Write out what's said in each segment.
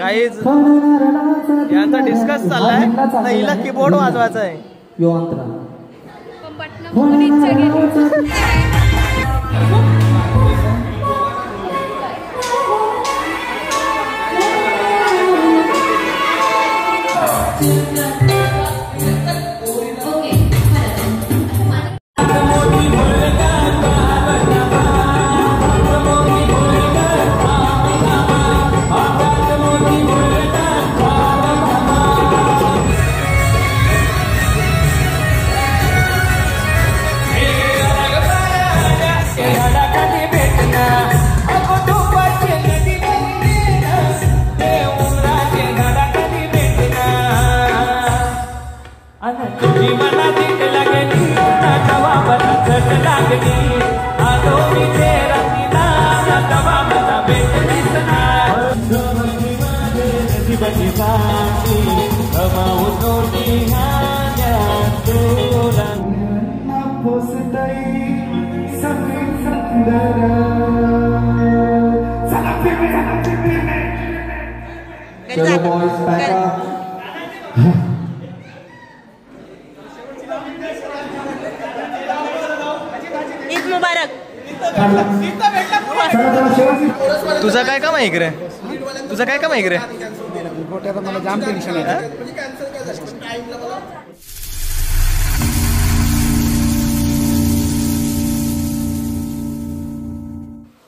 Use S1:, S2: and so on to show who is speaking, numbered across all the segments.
S1: Guys यांचा discuss चाललाय ना, हिला कीबोर्ड वाजवायचा आहे.
S2: चलो बॉयज पैक अप.
S3: ईद मुबारक.
S1: तुझं काय काम आहे इकडे? तुझं काय काम आहे इकडे?
S2: मला जाम टेन्शन आहे.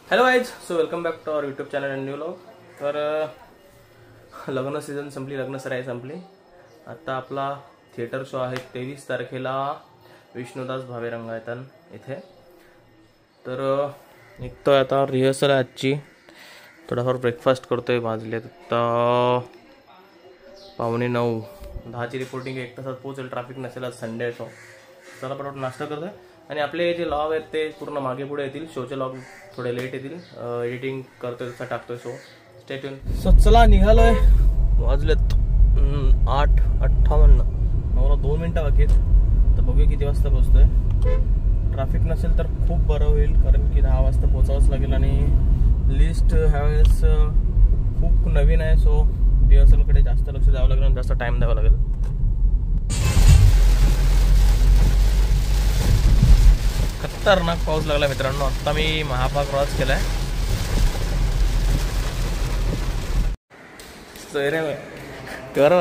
S1: Hello guys, so welcome back to our YouTube channel and new vlog. तर लग्न सीझन संपली, लग्नसराई संपली. आता आपला थिएटर शो आहे 23 तारखेला विष्णुदास भावे रंगायतन इथे. तर निघतोय आता, रिहर्सल आहे आजची. थोडाफार ब्रेकफास्ट करतोय. वाजले आता 8:45, 10ची रिपोर्टिंग. 1 तासात पोहोचेल, ट्रॅफिक नसेल, आज संडे शो. चला पटपट नाश्ता करतोय. आणि आपले जे लॉग आहेत ते पूर्ण मागे पुढे येतील. शोचे लॉग थोडे लेट येतील. एडिटिंग करतोय तसा टाकतोय शो. Stay tune. सो चला निघालोय. वाजलेत 8:58. 9ला 2 मिनिटं बाकी आहेत. तर बघूया किती वाजता पोहोचतोय. ट्रॅफिक नसेल तर खूप बरं होईल, कारण की 10 वाजता पोहोचावंच लागेल. आणि लिस्ट ह्यावेळेस खूप नवीन आहे. सो रिहर्सलकडे जास्त लक्ष द्यावं लागेल आणि जास्त टाइम द्यावा लागेल. खतरनाक पाऊस लागला मित्रांनो. आता मी महापा क्रॉस केलाय. सोयरे कर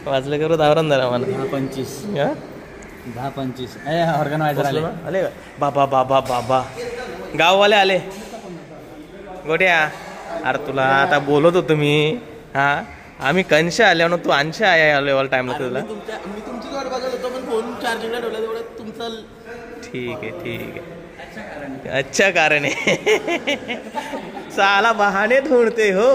S1: वाजले करू दावरण झाला मला.
S2: 10:25 ऑर्गनायझर
S1: आले का? बाबा बाबा बाबा गाववाले आले. गोट्या, अरे तुला आता बोलत होतो मी. हा, आम्ही कणशे आले ना, तू 80 आले टाइमला तुला.
S2: मी तुमची वाट बघत होतो, पण फोन चार्जिंगला ठेवला तेवढं तुमचं.
S1: ठीक आहे ठीक आहे. अच्छा कारण आहे. साला बहाणे ढूंढते हो.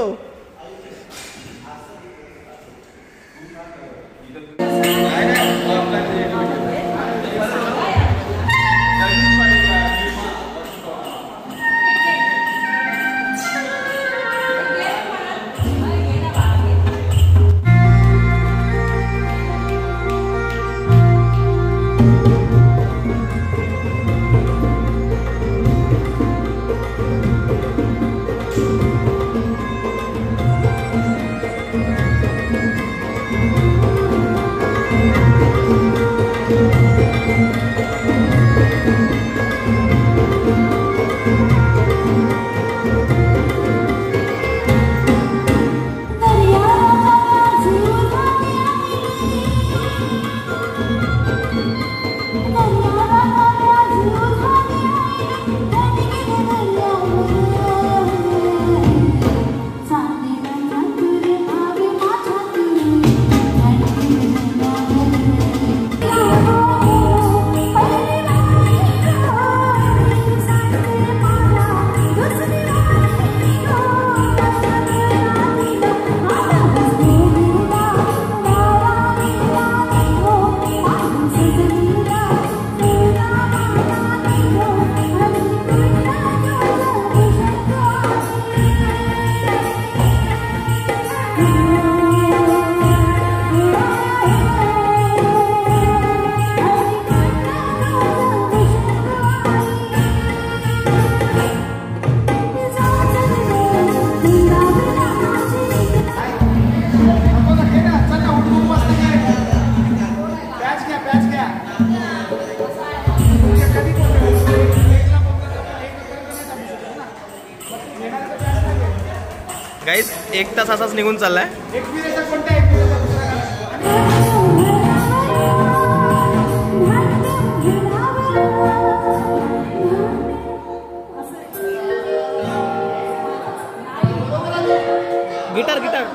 S1: गाईज 1 तास असाच निघून चाललाय.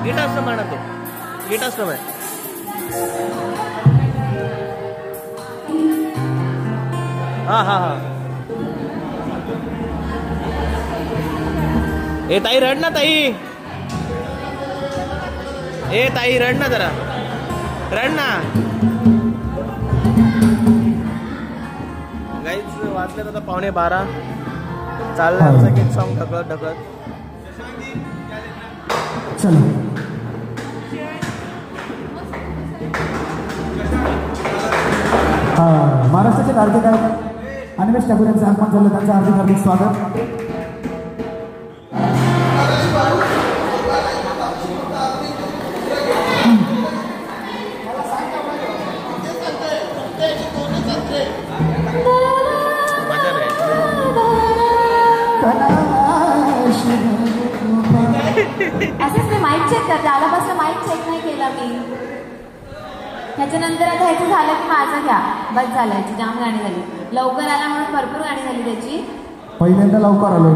S1: गिटार म्हणा तो गिटार स्टम आहे. हा ए ताई रड ना ताई. ए ताई रड ना जरा रड ना. गाईज वाजले आता 11:15 चाललंय आमचं केक सॉन्ग ढकलत.
S4: महाराष्ट्राचे लाडके गायक अनिमेश ठाकूर यांचं आगमन झालं. त्यांचं हार्दिक स्वागत.
S5: असंच मी माईक चेक करते. आल्यापासून माईक चेक नाही केला मी. ह्याच्यानंतर आता ह्याचं झालं की माझं घ्या. बस झालं. ह्याची जाम गाणी झाली. लवकर आला म्हणून भरपूर गाणी झाली त्याची.
S4: पहिल्यांदा लवकर आलो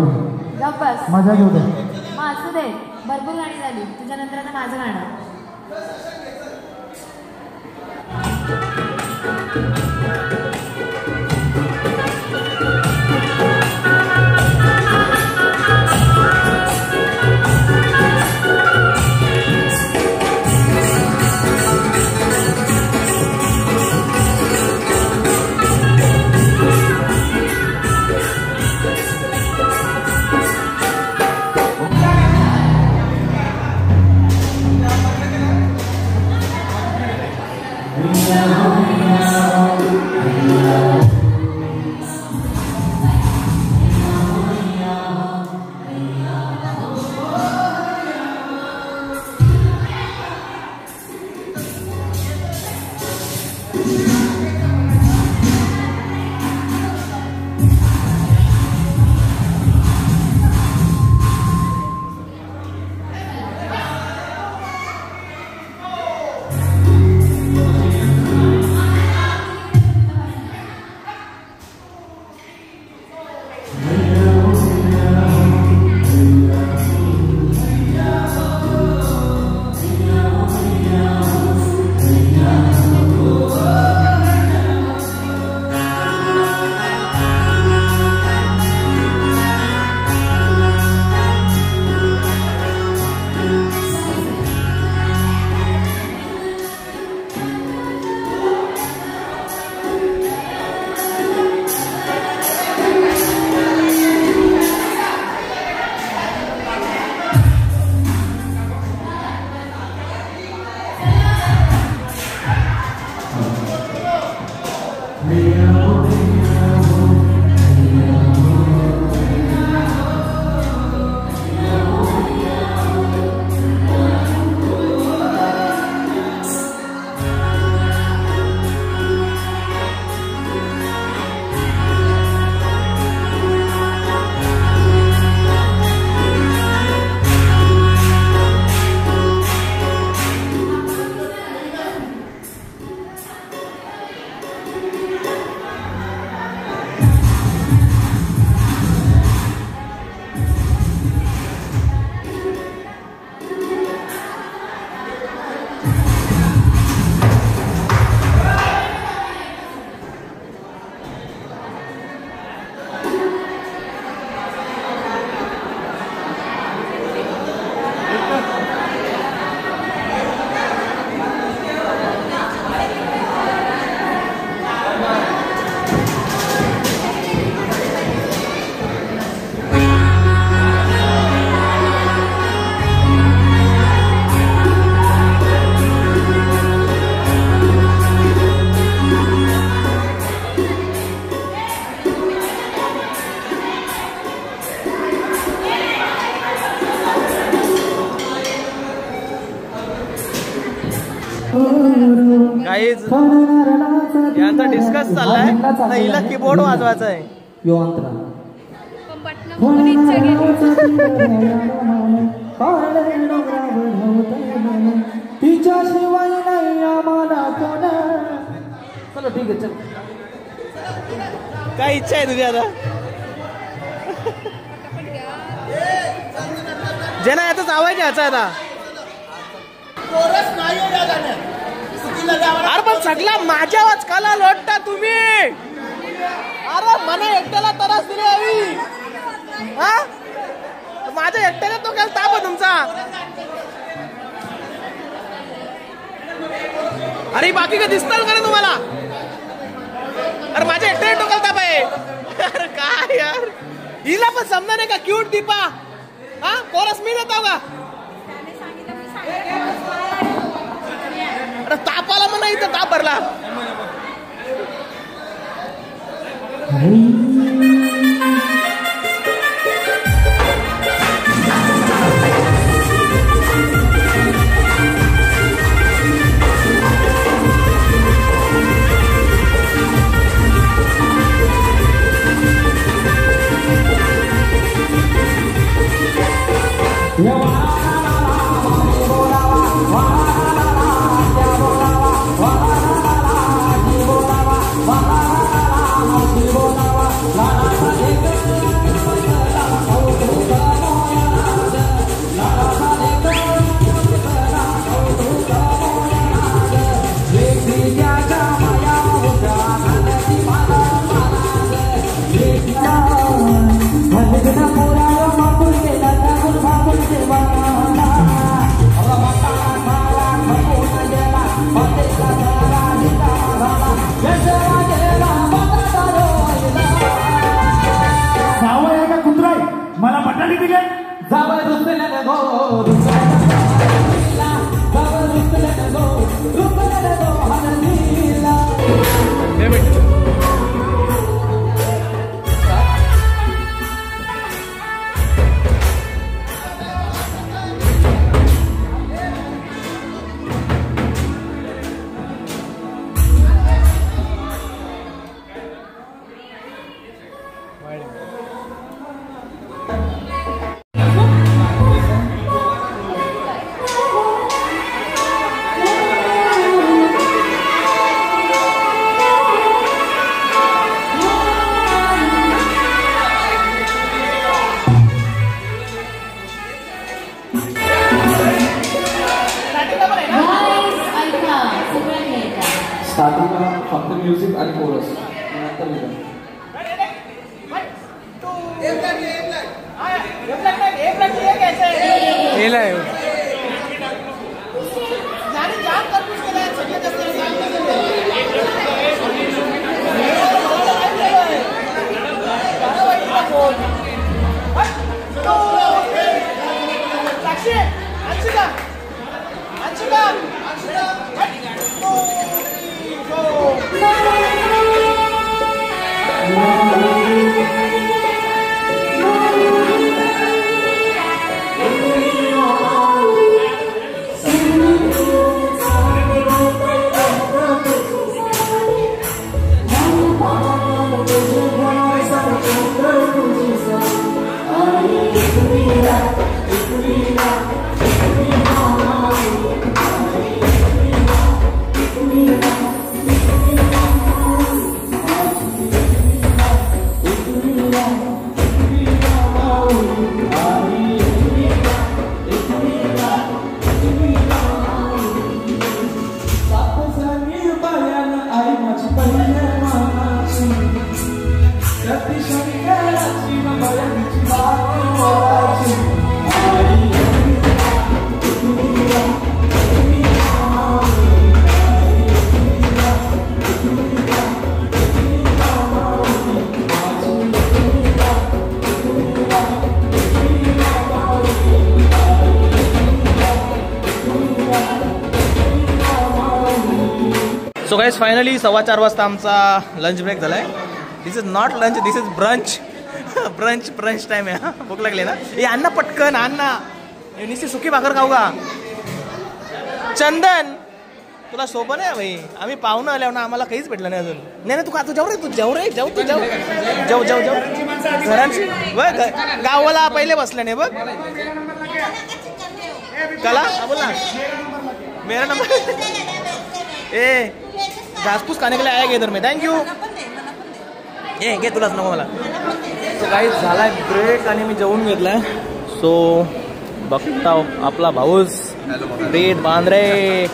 S5: गप बस.
S4: मजा घेऊ दे.
S5: मग असू दे. भरपूर गाणी झाली. तुझ्यानंतर आता माझं गाणं.
S1: गाईज यांचा डिस्कस चाललाय. आता हिला कीबोर्ड वाजवायचा आहे.
S4: पारळे डोंगरावर धावतंय मन तिच्याशिवाय नाही आम्हाला कोण. चलो ठीक आहे चल.
S1: काय इच्छा आहे तुझी आता? ज्यांना याचाच आवाज याचा आता.
S2: कोरस नाही या गाण्यात.
S1: अरे पण सगळा माझ्या आवाज काला लोटता तुम्ही? अरे मला एकट्याला त्रास दिली हवी. हा माझ्या एकट्याला तो काय ताप आहे तुमचा? अरे बाकी का दिसतात का रे तुम्हाला? अरे माझ्या एकट्याला डोक्याला ताप आहे. अरे काय यार, हिला पण समजा नाही का क्यूट दीपा? हा कोरस मी देतो का? अरे ताप आला म्हणा, इथं ताप भरला.
S4: मला बटाली दिले जावं रुसले गो जावं रुसले गो हरलीला.
S6: स्टार्टिंगला फक्त म्युझिक आणि कोरस नंतर
S1: सो गाइस फायनली 4:15 वाजता आमचा लंच ब्रेक झालाय. This is not lunch, this is brunch. Brunch time आहे. भूक लागली ना? हे अण्णा पटकन अण्णा, निश्चित सुकी भाकर खाऊ का? चंदन
S2: तुला सोपं नाही भाई. आम्ही पाहुणं आल्यावर ना आम्हाला काहीच भेटलं नाही अजून. नाही तू का तू जाऊ रे तू जाऊ रे जाऊ तू जाऊ जाऊ जाऊ जाऊ घरांची बघ गावाला पहिले बसलं नाही बघ कला बोल ना मेरा नंबर ए घासपूस खाने के लिए आया इधर में. थँक्यू. ए घे तुलाच नको मला. सो काही झालाय ब्रेक आणि मी जेवून घेतलाय. सो बघता आपला भाऊच पेट बांध रे.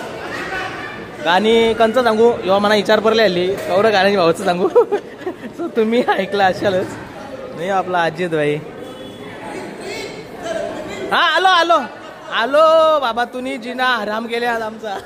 S2: गाणी कंचं सांगू जेव्हा मला विचार पडले आली एवढं गाण्याची भाऊचं सांगू. सो तुम्ही ऐकलं असालच. नाही आपला अजित भाई. हा आलो आलो आलो बाबा. तुम्ही जिना आराम केले आज आमचा.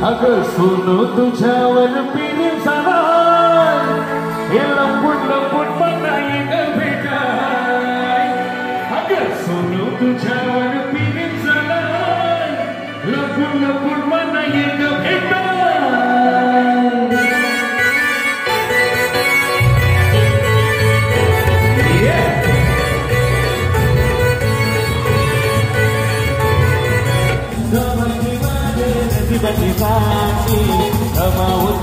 S7: अगं सोनू तुझ्यावर पिरीम सवार हे लंबूट लंबूट बनाई ग भेटाय. अगं सोनू तुझ्यावर पिरीम सवार लंबूट लंबूट बनाई ग भेटाय. Bati bati, kamaun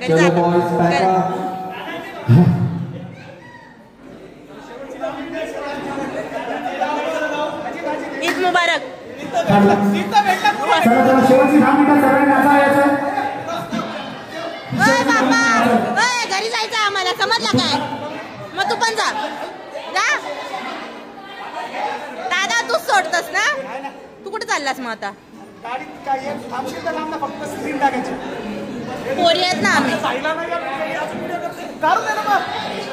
S4: चलो बॉयज पैक
S3: ईद मुबारक.
S4: चला शेवटची 10 मिनिटं सगळ्यांनी आता यायचं.
S3: ओय बाबा, ओय घरी जायचं आम्हाला, समजलं काय? मग तू पण जा. दादा तूच सोडतस ना? तू कुठे चाललास मग आता? पोरी आहेत ना आम्ही.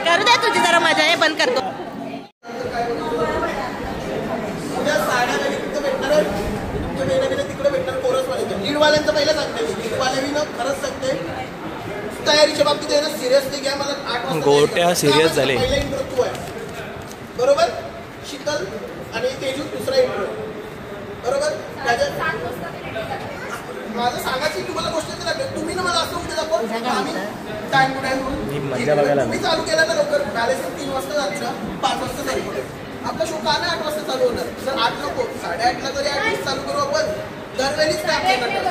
S3: करू दे तुझी जरा मजा आहे, बंद करतो.
S8: लीडवाल्यांचं पहिलं सांगते, लीडवाल्यांनी खरंच सांगते तयारीच्या बाबतीत आहे ना सिरियसली घ्या. मला 8 वाजता
S2: गोट्या सिरियस झाले.
S8: पहिला इंटरव्ह्यू आहे बरोबर, शीतल आणि तेजू दुसरा इंटरव्ह्यू बरोबर. माझं सांगायची तुम्हाला गोष्ट लागेल, तुम्ही ना मला असं उद्या दाखवा आम्ही टाइम टू टाइम तुम्ही चालू केला ना लवकर. बॅलेन्सिंग 3 वाजता जायचं, 5 वाजता चालू करेल. आपला शो का नाही 8 वाजता चालू होणार? जर 8 नको 8:30ला जरी 8:20 चालू करू आपण. दरवेळीच काम करणार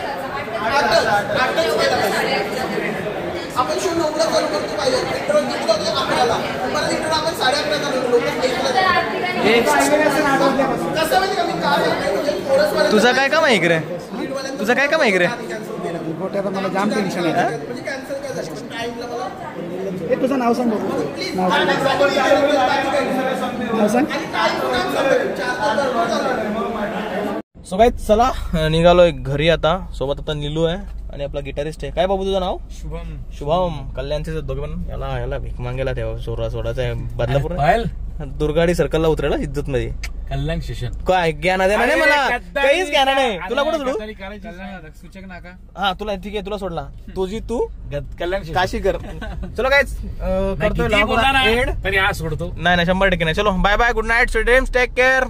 S8: आपण शो 9ला चालू करतो पाहिजे. इंटरव्ह्यू किती होते 11ला, मला इंटरव्ह्यू आपण 11:30ला चालू करू. कसं माहिती का मी काय म्हणजे
S2: तुझं काय काम आहे इकडे? तुझं काय काम आहे इकडे?
S4: गोट्याचा मला जाम टेन्शन आहे.
S8: म्हणजे कॅन्सल काय झालं टाइमला मला.
S4: हे तुझं नाव सांग बघू. नाव सांग.
S2: सो काय चला निघालोय घरी आता. सोबत आता निलू आहे आणि आपला गिटारिस्ट आहे. काय बाबू तुझं नाव?
S9: शुभम.
S2: शुभम. कल्याणचे दोघे पण. याला भीक मागायला तेव्हा सोडाचा आहे बदलापूर. दुर्गाडी सर्कलला उतरायला इज्जत मध्ये.
S9: कल्याण स्टेशन.
S2: काय ज्ञान आहे नाही मला, काहीच ज्ञान नाही. तुला कुठं सोडू?
S9: सूचक नाका.
S2: हा तुला ठीक आहे, तुला सोडला. तुझी तू
S9: कल्याण
S2: काशी कर. चलो काय करतोय
S9: तरी हा सोडतो.
S2: नाही 100% नाही. चलो bye bye, good night, sweet dreams, take care.